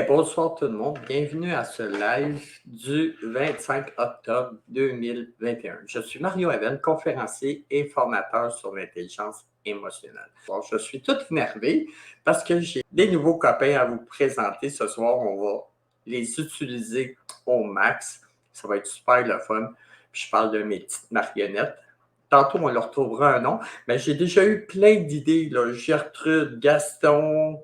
Bonsoir tout le monde, bienvenue à ce live du 25 octobre 2021. Je suis Mario Even, conférencier et formateur sur l'intelligence émotionnelle. Bon, je suis tout énervé parce que j'ai des nouveaux copains à vous présenter ce soir. On va les utiliser au max. Ça va être super le fun. Puis je parle de mes petites marionnettes. Tantôt, on leur retrouvera un nom, mais j'ai déjà eu plein d'idées. Gertrude, Gaston,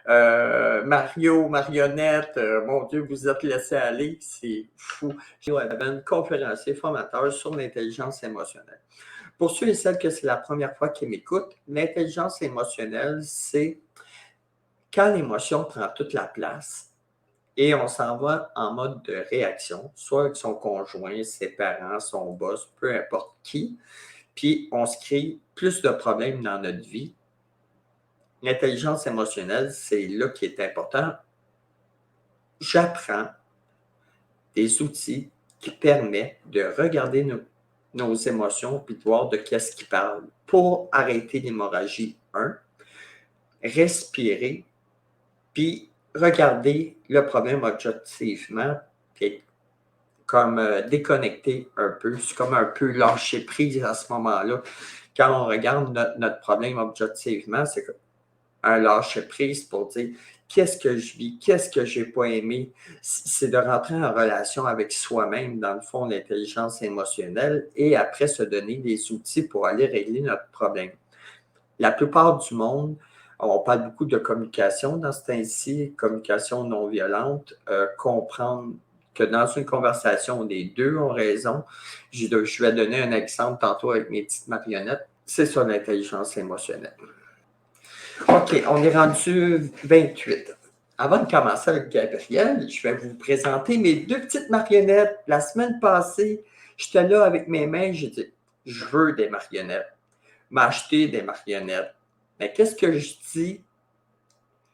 Mario, Marionnette, mon Dieu, vous êtes laissé aller, c'est fou. Je suis conférencier formateur sur l'intelligence émotionnelle. Pour ceux et celles que c'est la première fois qu'ils m'écoutent, l'intelligence émotionnelle, c'est quand l'émotion prend toute la place et on s'en va en mode de réaction, soit avec son conjoint, ses parents, son boss, peu importe qui, puis on se crée plus de problèmes dans notre vie. L'intelligence émotionnelle, c'est là qui est important. J'apprends des outils qui permettent de regarder nos émotions puis de voir de qu'est-ce qui parle pour arrêter l'hémorragie 1, respirer, puis regarder le problème objectivement, puis comme déconnecter un peu. C'est comme un peu lâcher prise à ce moment-là. Quand on regarde notre problème objectivement, c'est un lâcher-prise pour dire qu'est-ce que je vis, qu'est-ce que je n'ai pas aimé. C'est de rentrer en relation avec soi-même, dans le fond, l'intelligence émotionnelle, et après se donner des outils pour aller régler notre problème. La plupart du monde, on parle beaucoup de communication dans ce temps-ci, communication non violente, comprendre que dans une conversation, les deux ont raison. Je vais donner un exemple tantôt avec mes petites marionnettes. C'est ça l'intelligence émotionnelle. OK, on est rendu 28. Avant de commencer avec Gabriel, je vais vous présenter mes deux petites marionnettes. La semaine passée, j'étais là avec mes mains, j'ai dit, je veux des marionnettes. M'acheter des marionnettes. Mais qu'est-ce que je dis?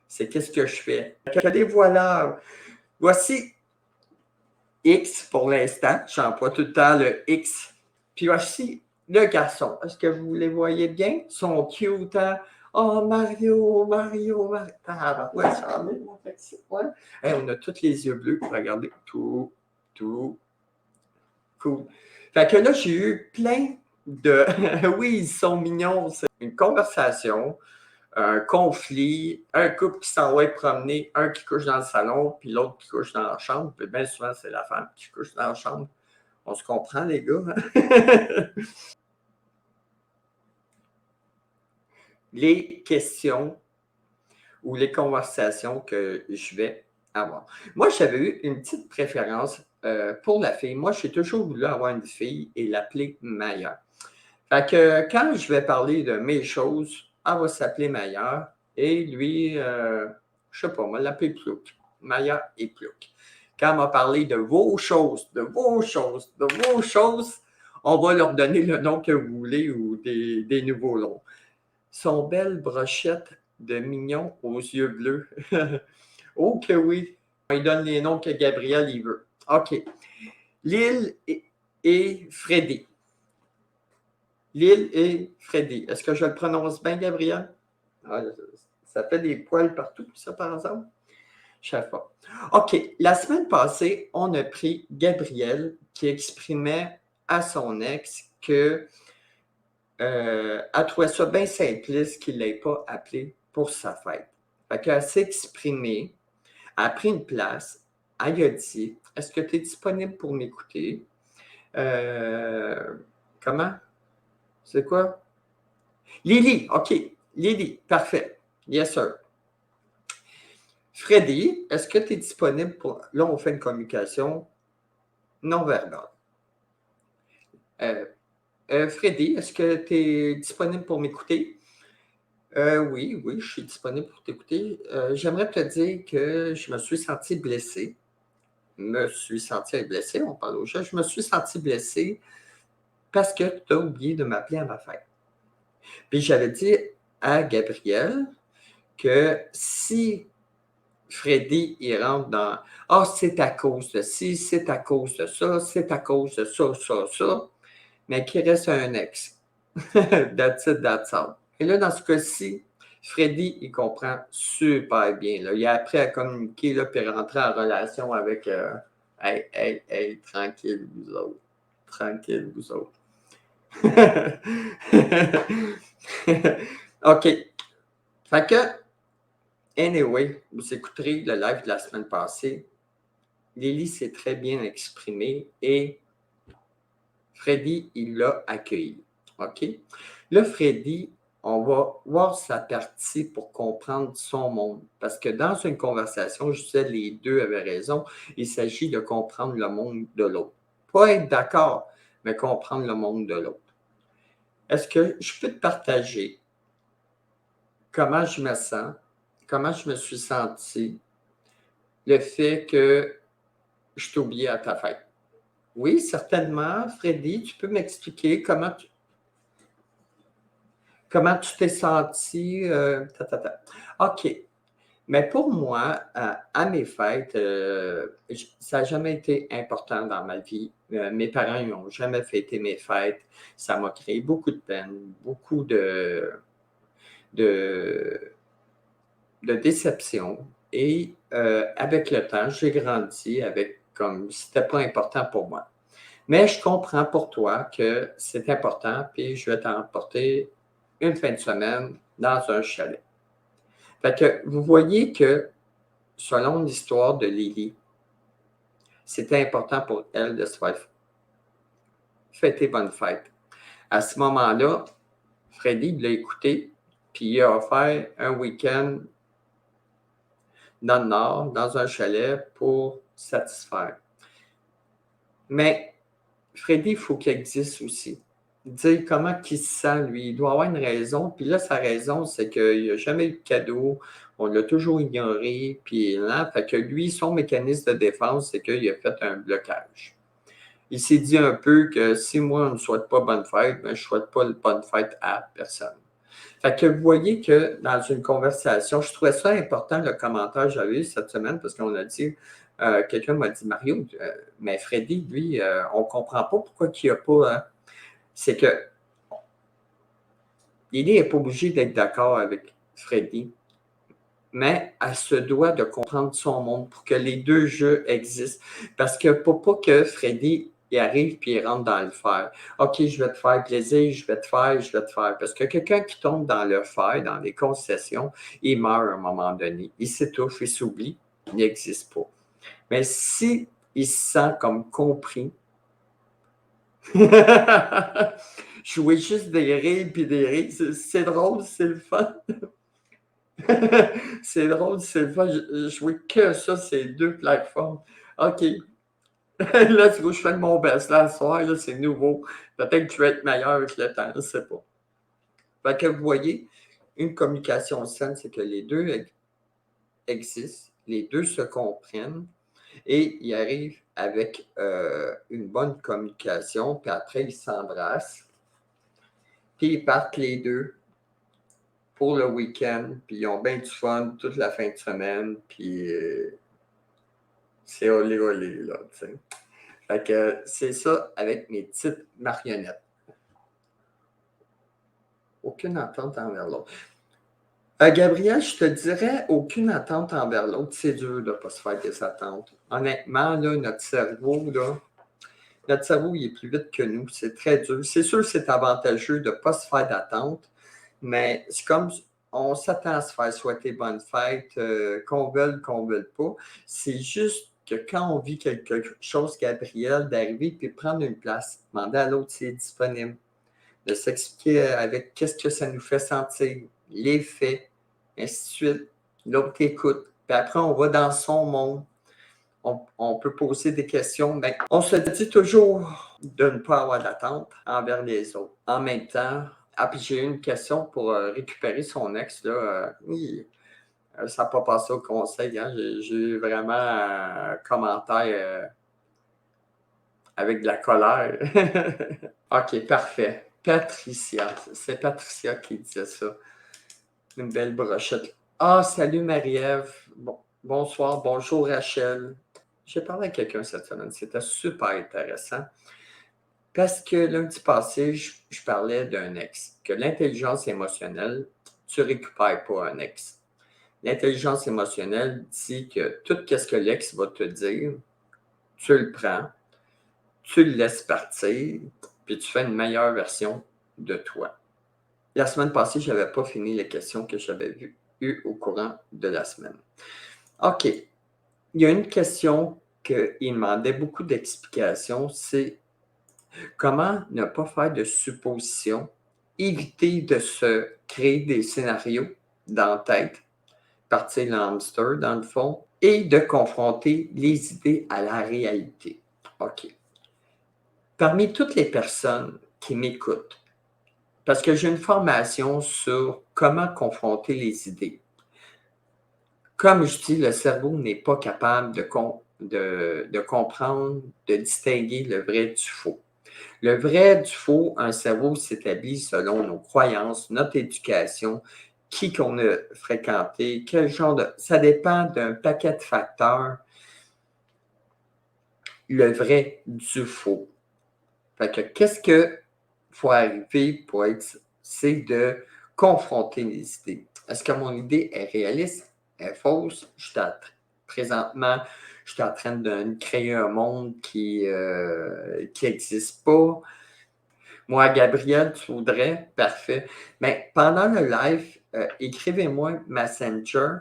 C'est qu'est-ce que je fais. Les voilà. Voici X pour l'instant. J'emploie tout le temps le X. Puis voici le garçon. Est-ce que vous les voyez bien? Ils sont cute, hein? Oh, Mario. Ah, ouais, ça ouais. Hey, on a tous les yeux bleus. Regardez. Tout. Cool. Fait que là, j'ai eu plein de... oui, ils sont mignons. C'est une conversation, un conflit, un couple qui s'en va être promener, un qui couche dans le salon, puis l'autre qui couche dans la chambre. Puis bien souvent, c'est la femme qui couche dans la chambre. On se comprend, les gars. Les questions ou les conversations que je vais avoir. Moi, j'avais eu une petite préférence pour la fille. Moi, j'ai toujours voulu avoir une fille et l'appeler Maya. Fait que quand je vais parler de mes choses, elle va s'appeler Maya et lui, je sais pas, on va l'appeler Plouk. Maya et Plouk. Quand on va parler de vos choses, on va leur donner le nom que vous voulez ou des nouveaux noms. Son belle brochette de mignons aux yeux bleus. Oh que oui! Il donne les noms que Gabriel il veut. OK. Lille et Freddy. Lille et Freddy. Est-ce que je le prononce bien, Gabriel? Ah, ça fait des poils partout, ça, par exemple? Je ne sais pas. OK. La semaine passée, on a pris Gabriel qui exprimait à son ex que elle trouvait ça bien simpliste qu'il ne l'ait pas appelé pour sa fête. Fait qu'elle s'est exprimée, elle a pris une place, elle a dit « Est-ce que tu es disponible pour m'écouter? Comment? C'est quoi? Lily, OK. Lily, parfait. Yes, sir. Freddy, est-ce que tu es disponible pour... Là, on fait une communication non verbale. Freddy, est-ce que tu es disponible pour m'écouter? Oui, je suis disponible pour t'écouter. J'aimerais te dire que je me suis senti blessé. On parle au chat. Je me suis senti blessé parce que tu as oublié de m'appeler à ma fête. Puis j'avais dit à Gabriel que si Freddy, il rentre dans « Ah, c'est à cause de ci, c'est à cause de ça, c'est à cause de ça, mais qu'il reste un ex. » That's it, that's all. Et là, dans ce cas-ci, Freddy, il comprend super bien. Là. Il a appris à communiquer, là, puis rentrer en relation avec hey, hey, hey, tranquille, vous autres. Tranquille, vous autres. OK. Fait que, anyway, vous écouterez le live de la semaine passée. Lily s'est très bien exprimée et Freddy, il l'a accueilli. OK? Là, Freddy, on va voir sa partie pour comprendre son monde. Parce que dans une conversation, je disais, les deux avaient raison, il s'agit de comprendre le monde de l'autre. Pas être d'accord, mais comprendre le monde de l'autre. Est-ce que je peux te partager comment je me sens, comment je me suis senti, le fait que je t'ai oublié à ta fête? Oui, certainement. Freddy, tu peux m'expliquer comment tu t'es senti? OK. Mais pour moi, à mes fêtes, ça n'a jamais été important dans ma vie. Mes parents n'ont jamais fêté mes fêtes. Ça m'a créé beaucoup de peine, beaucoup de, de déception. Et avec le temps, j'ai grandi avec comme c'était pas important pour moi. Mais je comprends pour toi que c'est important, puis je vais t'emporter une fin de semaine dans un chalet. Fait que vous voyez que, selon l'histoire de Lily, c'était important pour elle de se faire fêter bonne fête. À ce moment-là, Freddy l'a écouté, puis il a offert un week-end dans le Nord, dans un chalet, pour satisfaire. Mais Freddy, il faut qu'il existe aussi. Dire comment il se sent, lui. Il doit avoir une raison. Puis là, sa raison, c'est qu'il n'a jamais eu de cadeau. On l'a toujours ignoré. Puis là, fait que lui, son mécanisme de défense, c'est qu'il a fait un blocage. Il s'est dit un peu que si moi, on ne souhaite pas bonne fête, ben, je ne souhaite pas bonne fête à personne. Fait que vous voyez que dans une conversation, je trouvais ça important, le commentaire que j'avais eu cette semaine, parce qu'on a dit, quelqu'un m'a dit, Mario, mais Freddy, lui, on ne comprend pas pourquoi il n'y a pas. C'est que Lily n'est pas obligée d'être d'accord avec Freddy, mais elle se doit de comprendre son monde pour que les deux jeux existent. Parce que pour pas que Freddy il arrive puis il rentre dans le fer. OK, je vais te faire plaisir, je vais te faire. Parce que quelqu'un qui tombe dans le fer, dans les concessions, il meurt à un moment donné. Il s'étouffe, il s'oublie, il n'existe pas. Mais si il se sent comme compris, jouer juste des rires puis des rires, c'est drôle, c'est le fun. C'est drôle, c'est le fun. Je jouais que ça, ces deux plateformes. OK. Là, tu vois, je fais de mon best. Là, ce soir, là, c'est nouveau. Peut-être que je vais être meilleur avec le temps, je ne sais pas. Fait que vous voyez, une communication saine, c'est que les deux existent, les deux se comprennent et ils arrivent avec une bonne communication, puis après, ils s'embrassent, puis ils partent les deux pour le week-end, puis ils ont bien du fun toute la fin de semaine, puis c'est olé olé, là, tu sais. Fait que c'est ça avec mes petites marionnettes. Aucune attente envers l'autre. Gabriel, je te dirais, aucune attente envers l'autre. C'est dur de ne pas se faire des attentes. Honnêtement, là, notre cerveau, il est plus vite que nous. C'est très dur. C'est sûr que c'est avantageux de ne pas se faire d'attente, mais c'est comme on s'attend à se faire souhaiter bonne fête, qu'on ne veuille pas. C'est juste que quand on vit quelque chose, Gabriel, d'arriver puis prendre une place, demander à l'autre s'il est disponible, de s'expliquer avec qu'est-ce que ça nous fait sentir, les faits, ainsi de suite. L'autre écoute. Puis après, on va dans son monde. On peut poser des questions. Mais on se dit toujours de ne pas avoir d'attente envers les autres. En même temps, puis j'ai eu une question pour récupérer son ex. Là, ça n'a pas passé au conseil. Hein. J'ai eu vraiment un commentaire avec de la colère. OK, parfait. Patricia. C'est Patricia qui disait ça. Une belle brochette. Ah, salut Marie-Ève. Bon, bonsoir, bonjour Rachel. J'ai parlé à quelqu'un cette semaine. C'était super intéressant. Parce que lundi passé, je parlais d'un ex. Que l'intelligence émotionnelle, tu ne récupères pas un ex. L'intelligence émotionnelle dit que tout ce que l'ex va te dire, tu le prends, tu le laisses partir, puis tu fais une meilleure version de toi. La semaine passée, je n'avais pas fini les questions que j'avais eues au courant de la semaine. OK. Il y a une question qui demandait beaucoup d'explications, c'est comment ne pas faire de suppositions, éviter de se créer des scénarios dans la tête, partir le hamster dans le fond, et de confronter les idées à la réalité. OK. Parmi toutes les personnes qui m'écoutent, parce que j'ai une formation sur comment confronter les idées. Comme je dis, le cerveau n'est pas capable de comprendre, de distinguer le vrai du faux. Le vrai du faux, un cerveau s'établit selon nos croyances, notre éducation, qui qu'on a fréquenté, quel genre de... Ça dépend d'un paquet de facteurs, le vrai du faux. Fait que qu'est-ce qu'il faut arriver pour être... C'est de confronter les idées. Est-ce que mon idée est réaliste, est fausse? Présentement, je suis en train de créer un monde qui n'existe pas. Moi, Gabriel, tu voudrais? Parfait. Mais pendant le live, écrivez-moi Messenger.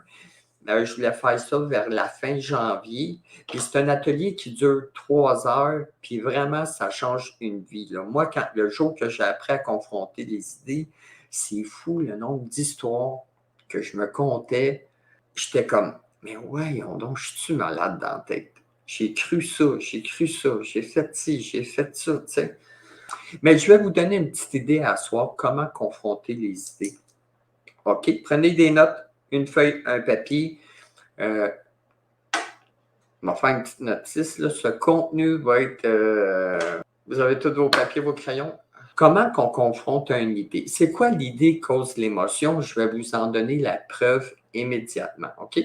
Je voulais faire ça vers la fin janvier. Puis c'est un atelier qui dure 3 heures. Puis vraiment, ça change une vie. Là. Moi, le jour que j'ai appris à confronter les idées, c'est fou le nombre d'histoires que je me contais. J'étais comme, mais ouais, donc, je suis malade dans la tête. J'ai cru ça, j'ai fait ci, j'ai fait ça, tu sais. Mais je vais vous donner une petite idée à soir, comment confronter les idées. OK? Prenez des notes, une feuille, un papier. On va faire une petite notice. Là. Ce contenu va être... vous avez tous vos papiers, vos crayons. Comment qu'on confronte une idée? C'est quoi l'idée cause l'émotion? Je vais vous en donner la preuve immédiatement. OK?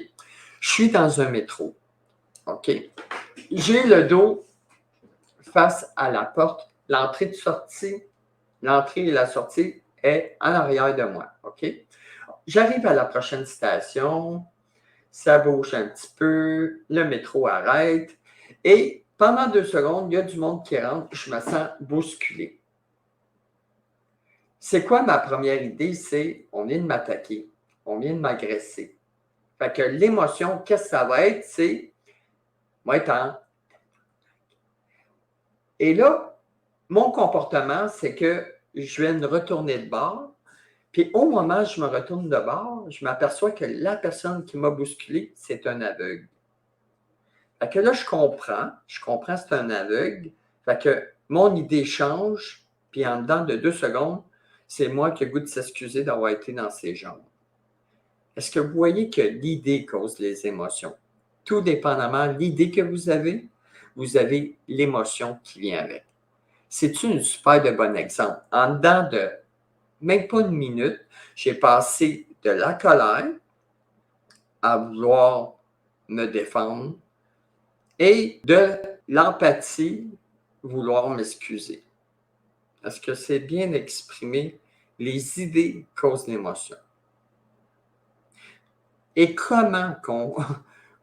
Je suis dans un métro. OK? J'ai le dos face à la porte. L'entrée et la sortie est en arrière de moi. OK? J'arrive à la prochaine station. Ça bouge un petit peu. Le métro arrête. Et pendant 2 secondes, il y a du monde qui rentre. Je me sens bousculé. C'est quoi ma première idée? C'est on vient de m'attaquer. On vient de m'agresser. Fait que l'émotion, qu'est-ce que ça va être? C'est moi étant. Et là, mon comportement, c'est que je vais me retourner de bord. Puis au moment où je me retourne de bord, je m'aperçois que la personne qui m'a bousculé, c'est un aveugle. Fait que là, je comprends que c'est un aveugle. Fait que mon idée change, puis en dedans de 2 secondes, c'est moi qui ai le goût de s'excuser d'avoir été dans ses jambes. Est-ce que vous voyez que l'idée cause les émotions? Tout dépendamment de l'idée que vous avez l'émotion qui vient avec. C'est un super de bon exemple. En dedans de même pas une minute, j'ai passé de la colère à vouloir me défendre et de l'empathie, vouloir m'excuser. Est-ce que c'est bien exprimé? Les idées causent l'émotion. Et comment qu'on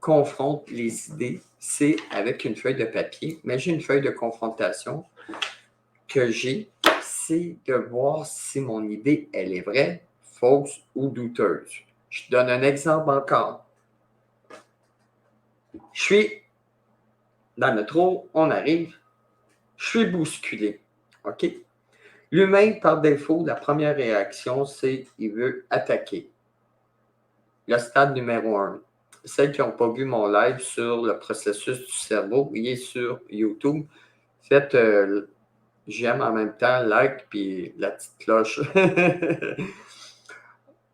confronte les idées? C'est avec une feuille de papier. Mais j'ai une feuille de confrontation que j'ai, c'est de voir si mon idée, elle est vraie, fausse ou douteuse. Je te donne un exemple encore. Je suis dans le métro, on arrive, je suis bousculé. OK? L'humain, par défaut, la première réaction, c'est qu'il veut attaquer. Le stade numéro 1. Celles qui n'ont pas vu mon live sur le processus du cerveau, il est sur YouTube. Faites j'aime en même temps, like, puis la petite cloche.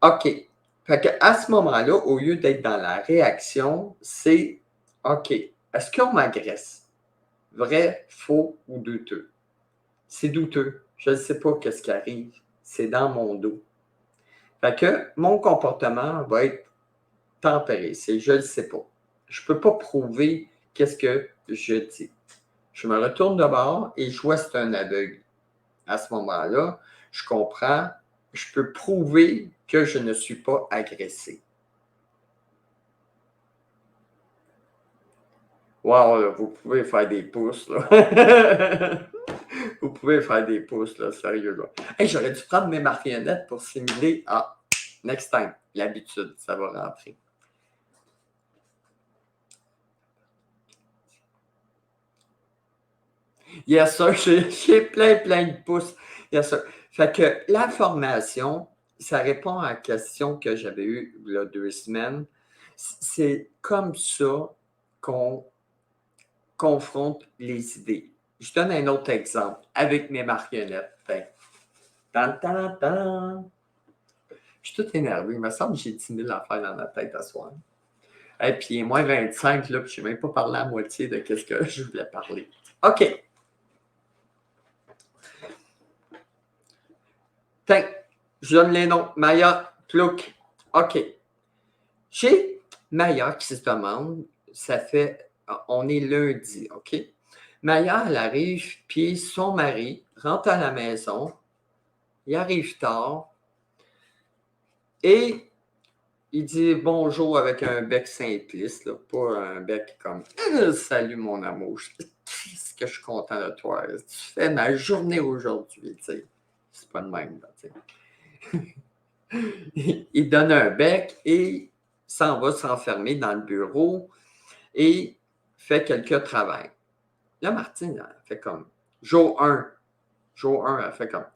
OK. Fait qu'à ce moment-là, au lieu d'être dans la réaction, c'est OK. Est-ce qu'on m'agresse? Vrai, faux ou douteux? C'est douteux. Je ne sais pas qu'est-ce qui arrive. C'est dans mon dos. Fait que mon comportement va être tempéré. C'est je ne le sais pas. Je ne peux pas prouver qu'est-ce que je dis. Je me retourne de bord et je vois que c'est un aveugle. À ce moment-là, je comprends je peux prouver que je ne suis pas agressé. Wow, là, vous pouvez faire des pouces, là. Vous pouvez faire des pouces, là, sérieux, là. Hey, j'aurais dû prendre mes marionnettes pour simuler. Ah, next time. L'habitude, ça va rentrer. Yes, sir, j'ai plein de pouces. Yes, sir. Fait que la formation, ça répond à la question que j'avais eue il y a 2 semaines. C'est comme ça qu'on confronte les idées. Je donne un autre exemple avec mes marionnettes. Fait, tan, tan, tan. Je suis tout énervé. Il me semble que j'ai 10 000 affaires dans ma tête à soir. Et puis, il est moins 25, là, puis je n'ai même pas parlé à moitié de ce que je voulais parler. OK. Tiens, je donne les noms. Maya, Plouk. OK. Chez Maya qui se demande, ça fait, on est lundi, OK? Maya, elle arrive, puis son mari rentre à la maison, il arrive tard, et il dit bonjour avec un bec simpliste, là, pas un bec comme salut mon amour, qu'est-ce que je suis content de toi, tu fais ma journée aujourd'hui, tu sais. C'est pas de même, là, tu sais. Il donne un bec et s'en va s'enfermer dans le bureau et fait quelques travaux. Là, Martine, elle fait comme jour 1. Jour 1, elle fait comme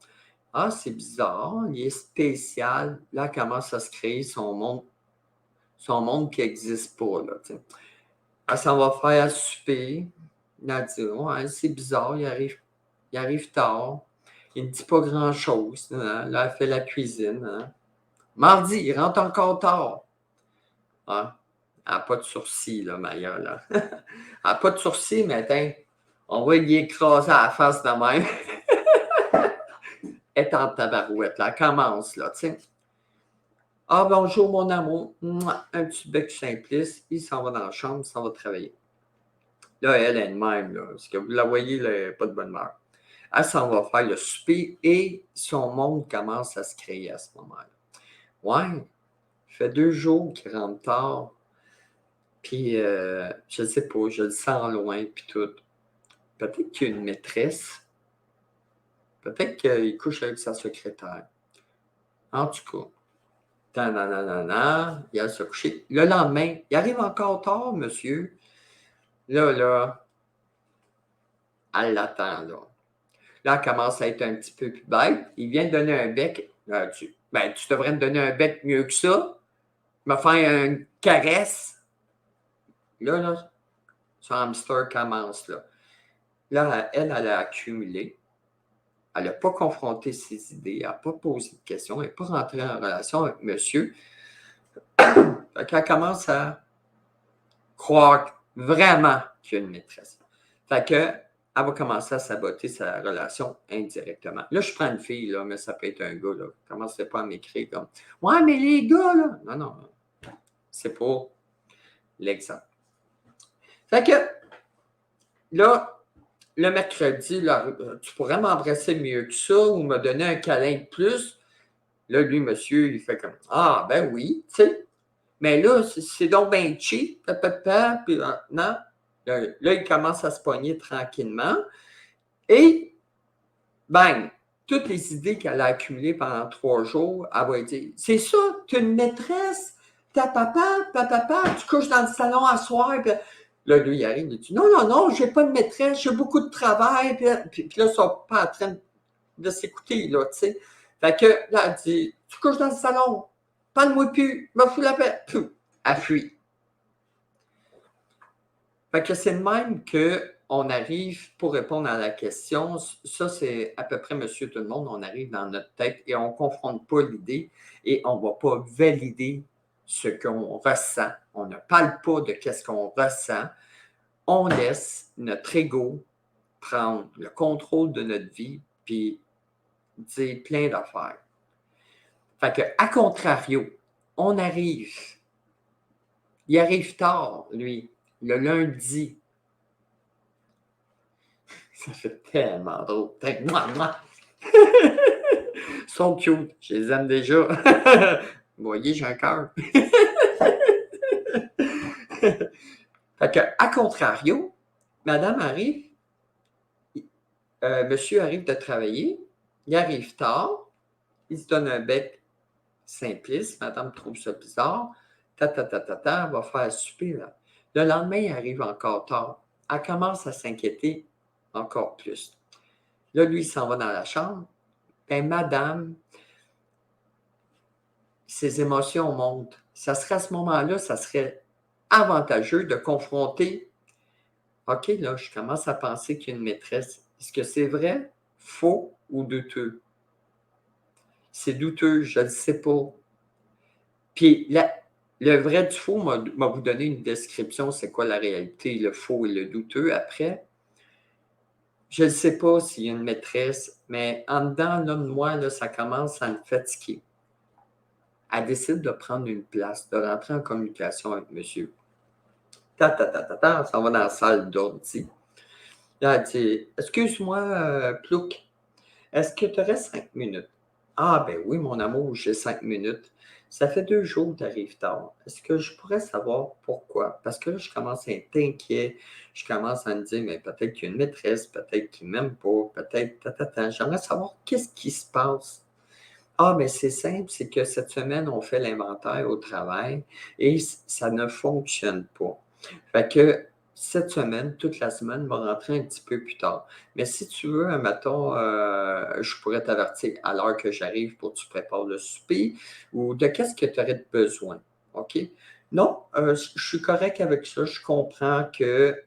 ah, c'est bizarre, il est spécial. Là, elle commence à se créer son monde qui n'existe pas. Là, elle s'en va faire à souper. Elle dit ouais, c'est bizarre, il arrive tard. Il ne dit pas grand-chose. Hein. Là, elle fait la cuisine. Hein. Mardi, il rentre encore tard. Hein. Elle n'a pas de sourcils, là, Maya. Là. Elle n'a pas de sourcils, mais attends, on va y écraser à la face de même. Elle est en tabarouette, là. Elle commence, là, tu sais. Ah, bonjour, mon amour. Mouah, un petit bec simpliste. Il s'en va dans la chambre, il s'en va travailler. Là, elle est de même, là. Parce que vous la voyez, là, elle n'a pas de bonne humeur. Elle s'en va faire le souper et son monde commence à se créer à ce moment-là. Ouais, il fait 2 jours qu'il rentre tard. Puis, je ne sais pas, je le sens loin, puis tout. Peut-être qu'il y a une maîtresse. Peut-être qu'il couche avec sa secrétaire. En tout cas, il a se coucher. Le lendemain, il arrive encore tard, monsieur. Là, elle l'attend, là. Là, elle commence à être un petit peu plus bête. Il vient de donner un bec. Tu devrais me donner un bec mieux que ça. Me faire une caresse. Là, son hamster commence, là. Là, elle a accumulé. Elle n'a pas confronté ses idées. Elle n'a pas posé de questions. Elle n'est pas rentrée en relation avec monsieur. Fait qu'elle commence à croire vraiment qu'il y a une maîtresse. Fait que, elle va commencer à saboter sa relation indirectement. Là, je prends une fille, là, mais ça peut être un gars. Là. Commencez pas à m'écrire comme ouais, mais les gars, là. Non. C'est pas l'exemple. Fait que là, le mercredi, là, tu pourrais m'embrasser mieux que ça ou me donner un câlin de plus. Là, lui, monsieur, il fait comme ah, ben oui, tu sais. Mais là, c'est donc bien cheap, puis non. Là, il commence à se pogner tranquillement. Et, bang, toutes les idées qu'elle a accumulées pendant 3 jours, elle va dire c'est ça, tu es une maîtresse, ta papa, tu couches dans le salon à soir. Puis là, lui, il arrive, il dit non, j'ai pas de maîtresse, j'ai beaucoup de travail. Puis là, ils sont pas en train de s'écouter, là, tu sais. Fait que là, elle dit tu couches dans le salon, parle-moi plus, me fous la paix. Elle fuit. Fait que c'est le même qu'on arrive pour répondre à la question. Ça, c'est à peu près monsieur tout le monde. On arrive dans notre tête et on ne confronte pas l'idée et on ne va pas valider ce qu'on ressent. On ne parle pas de ce qu'on ressent. On laisse notre ego prendre le contrôle de notre vie puis dire plein d'affaires. Fait que, à contrario, on arrive. Il arrive tard, lui, le lundi. Ça fait tellement drôle. Ils sont cute. Je les aime déjà. Vous voyez, j'ai un cœur. Fait que, à contrario, madame arrive, monsieur arrive de travailler, il arrive tard, il se donne un bec simpliste, madame trouve ça bizarre, elle va faire souper, là. Le lendemain, il arrive encore tard. Elle commence à s'inquiéter encore plus. Là, lui, il s'en va dans la chambre. Ben, madame, ses émotions montent. Ça serait à ce moment-là, ça serait avantageux de confronter. OK, là, je commence à penser qu'il y a une maîtresse. Est-ce que c'est vrai, faux ou douteux? C'est douteux, je ne le sais pas. Puis le vrai du faux m'a vous donné une description, c'est quoi la réalité, le faux et le douteux. Après, je ne sais pas s'il y a une maîtresse, mais en dedans, là, de moi, là, ça commence à me fatiguer. Elle décide de prendre une place, de rentrer en communication avec monsieur. On s'en va dans la salle d'ordi. Là, elle dit, excuse-moi, Plouc, est-ce que tu aurais 5 minutes? Ah, ben oui, mon amour, j'ai 5 minutes. Ça fait 2 jours que tu arrives tard. Est-ce que je pourrais savoir pourquoi? Parce que là, je commence à être inquiet. Je commence à me dire, mais peut-être qu'il y a une maîtresse, peut-être qu'il ne m'aime pas, peut-être. J'aimerais savoir qu'est-ce qui se passe. Ah, mais c'est simple, c'est que cette semaine, on fait l'inventaire au travail et ça ne fonctionne pas. Fait que cette semaine, toute la semaine, va rentrer un petit peu plus tard. Mais si tu veux, mettons, je pourrais t'avertir à l'heure que j'arrive pour que tu prépares le souper ou de qu'est-ce que tu aurais besoin. OK? Non, je suis correct avec ça. Je comprends que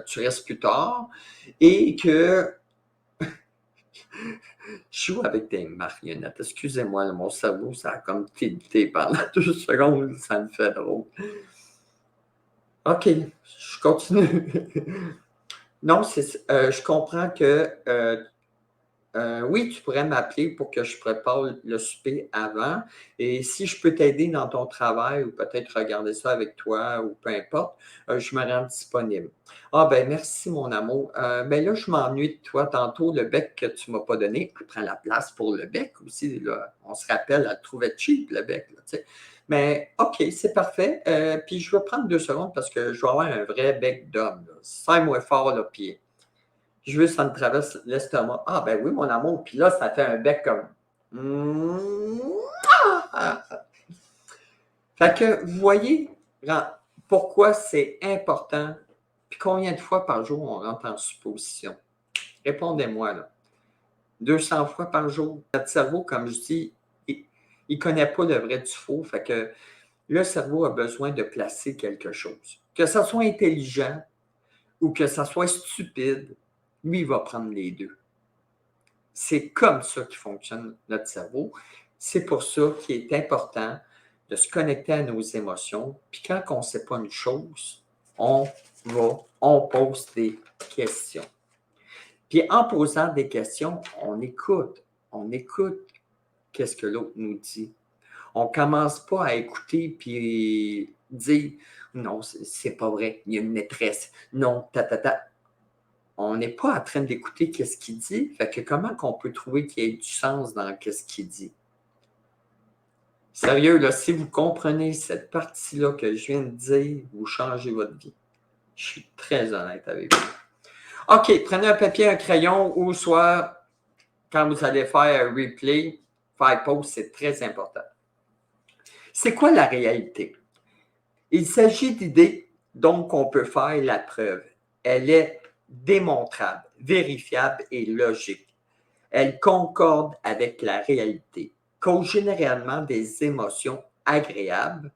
tu restes plus tard et que je joue avec des marionnettes. Excusez-moi, mon cerveau, ça a comme tilté pendant 2 secondes. Ça me fait drôle. OK, je continue. Non, je comprends que oui, tu pourrais m'appeler pour que je prépare le souper avant. Et si je peux t'aider dans ton travail ou peut-être regarder ça avec toi ou peu importe, je me rends disponible. Ah ben merci mon amour. Ben là, je m'ennuie de toi tantôt. Le bec que tu ne m'as pas donné, prends la place pour le bec aussi. Là. On se rappelle, elle trouvait cheap le bec. Là, tu sais. Mais OK, c'est parfait. Puis je vais prendre 2 secondes parce que je vais avoir un vrai bec d'homme. Serre-moi fort le pied. Je veux, ça me traverse l'estomac. Ah, ben oui, mon amour. Puis là, ça fait un bec comme. Fait que vous voyez pourquoi c'est important. Puis combien de fois par jour on rentre en supposition? Répondez-moi, là. 200 fois par jour. Notre cerveau, comme je dis, il ne connaît pas le vrai du faux. Fait que le cerveau a besoin de placer quelque chose. Que ça soit intelligent ou que ça soit stupide, lui, il va prendre les deux. C'est comme ça qui fonctionne notre cerveau. C'est pour ça qu'il est important de se connecter à nos émotions. Puis quand on ne sait pas une chose, on pose des questions. Puis en posant des questions, on écoute. On écoute qu'est-ce que l'autre nous dit. On ne commence pas à écouter puis dire non, c'est pas vrai, il y a une maîtresse. Non, on n'est pas en train d'écouter qu'est-ce qu'il dit. Fait que comment qu'on peut trouver qu'il y ait du sens dans qu'est-ce qu'il dit? Sérieux, là, si vous comprenez cette partie-là que je viens de dire, vous changez votre vie. Je suis très honnête avec vous. OK, prenez un papier, un crayon, ou soit, quand vous allez faire un replay, faire pause, c'est très important. C'est quoi la réalité? Il s'agit d'idées dont on peut faire la preuve. Elle est démontrable, vérifiable et logique. Elle concorde avec la réalité, cause généralement des émotions agréables,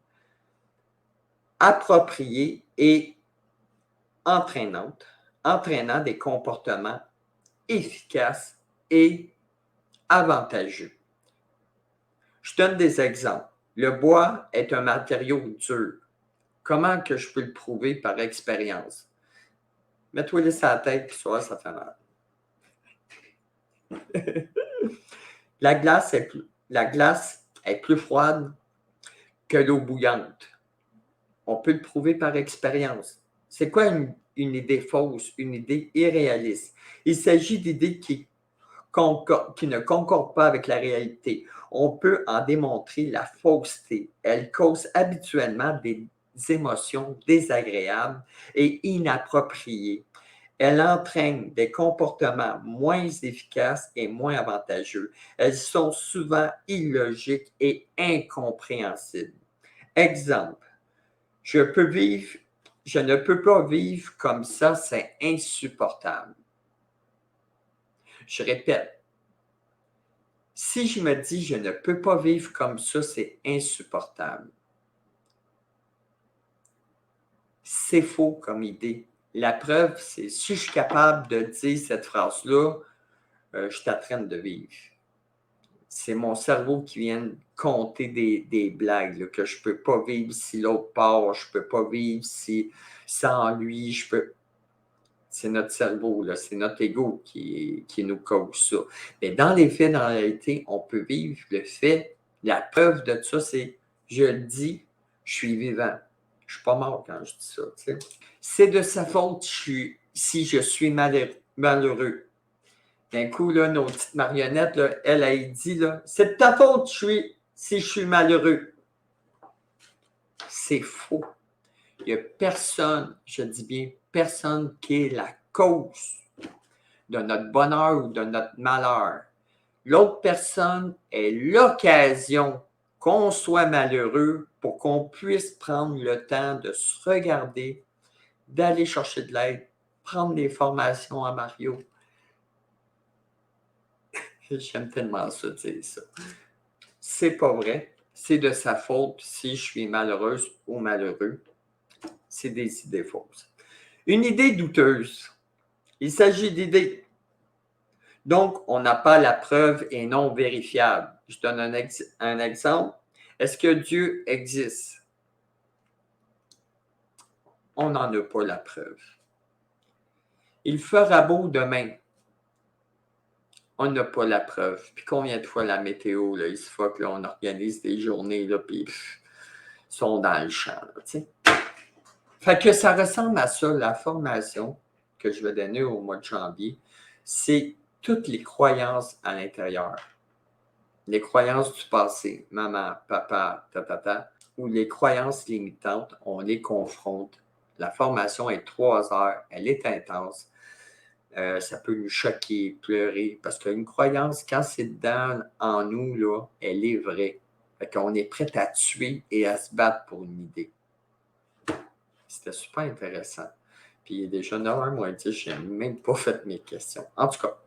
appropriées et entraînantes, entraînant des comportements efficaces et avantageux. Je donne des exemples. Le bois est un matériau dur. Comment que je peux le prouver par expérience? Mets-toi sur la tête, puis ça fait mal. La glace est plus froide que l'eau bouillante. On peut le prouver par expérience. C'est quoi une idée fausse, une idée irréaliste? Il s'agit d'idées qui qui ne concordent pas avec la réalité. On peut en démontrer la fausseté. Elle cause habituellement des émotions désagréables et inappropriées. Elle entraîne des comportements moins efficaces et moins avantageux. Elles sont souvent illogiques et incompréhensibles. Exemple, je ne peux pas vivre comme ça, c'est insupportable. Je répète, si je me dis je ne peux pas vivre comme ça, c'est insupportable. C'est faux comme idée. La preuve, c'est si je suis capable de dire cette phrase-là, je suis en train de vivre. C'est mon cerveau qui vient compter des blagues, là, que je ne peux pas vivre si l'autre part, je ne peux pas vivre si sans lui, je peux. C'est notre cerveau, là, c'est notre ego qui nous cause ça. Mais dans les faits, dans la réalité, on peut vivre le fait. La preuve de ça, c'est je le dis, je suis vivant. Je ne suis pas mort quand je dis ça. Tu sais. C'est de sa faute si je suis malheureux. D'un coup, là, nos petites marionnettes, là, elle dit, là, c'est de ta faute si je suis malheureux. C'est faux. Il n'y a personne, je dis bien personne, qui est la cause de notre bonheur ou de notre malheur. L'autre personne est l'occasion qu'on soit malheureux pour qu'on puisse prendre le temps de se regarder, d'aller chercher de l'aide, prendre des formations à Mario. J'aime tellement ça dire ça. C'est pas vrai. C'est de sa faute si je suis malheureuse ou malheureux. C'est des idées fausses. Une idée douteuse. Il s'agit d'idées. Donc, on n'a pas la preuve et non vérifiable. Je donne un exemple. Est-ce que Dieu existe? On n'en a pas la preuve. Il fera beau demain. On n'a pas la preuve. Puis combien de fois la météo, là, il se faut que on organise des journées, là, puis ils sont dans le champ. Là, tu sais. Fait que ça ressemble à ça, la formation que je vais donner au mois de janvier, c'est toutes les croyances à l'intérieur. Les croyances du passé, maman, papa, tatata, ou les croyances limitantes, on les confronte. La formation est 3 heures, elle est intense. Ça peut nous choquer, pleurer, parce qu'une croyance, quand c'est dedans en nous, là, elle est vraie. Fait qu'on est prêt à tuer et à se battre pour une idée. C'était super intéressant. Puis il est déjà 9h moins 10, je n'ai même pas fait mes questions. En tout cas,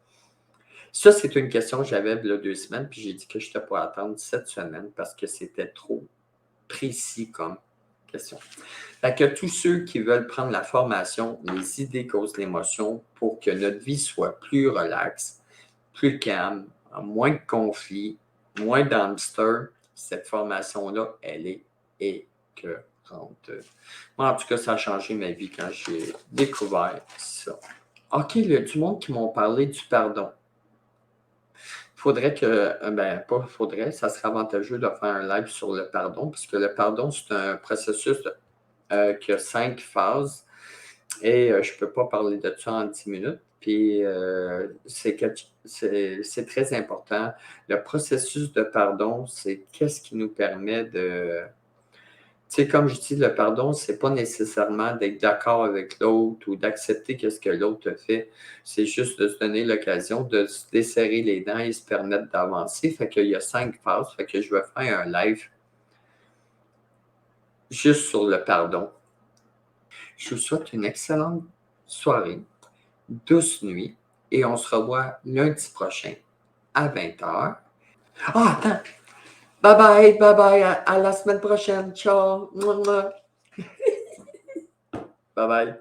ça, c'est une question que j'avais il y a 2 semaines, puis j'ai dit que je n'étais pas attendre cette semaine parce que c'était trop précis comme question. Fait que tous ceux qui veulent prendre la formation, les idées causent l'émotion pour que notre vie soit plus relaxe, plus calme, moins de conflits, moins d'hamster, cette formation-là, elle est écœurante. Moi, en tout cas, ça a changé ma vie quand j'ai découvert ça. OK, il y a du monde qui m'ont parlé du pardon. Faudrait que, pas faudrait, ça serait avantageux de faire un live sur le pardon, puisque le pardon, c'est un processus qui a 5 phases et je ne peux pas parler de ça en 10 minutes. Puis, c'est très important. Le processus de pardon, c'est qu'est-ce qui nous permet de... Tu sais, comme je dis, le pardon, c'est pas nécessairement d'être d'accord avec l'autre ou d'accepter ce que l'autre te fait. C'est juste de se donner l'occasion de se desserrer les dents et se permettre d'avancer. Fait qu'il y a 5 phases. Fait que je vais faire un live juste sur le pardon. Je vous souhaite une excellente soirée, douce nuit, et on se revoit lundi prochain à 20h. Ah, attends! Bye bye, à la semaine prochaine. Ciao! Bye bye.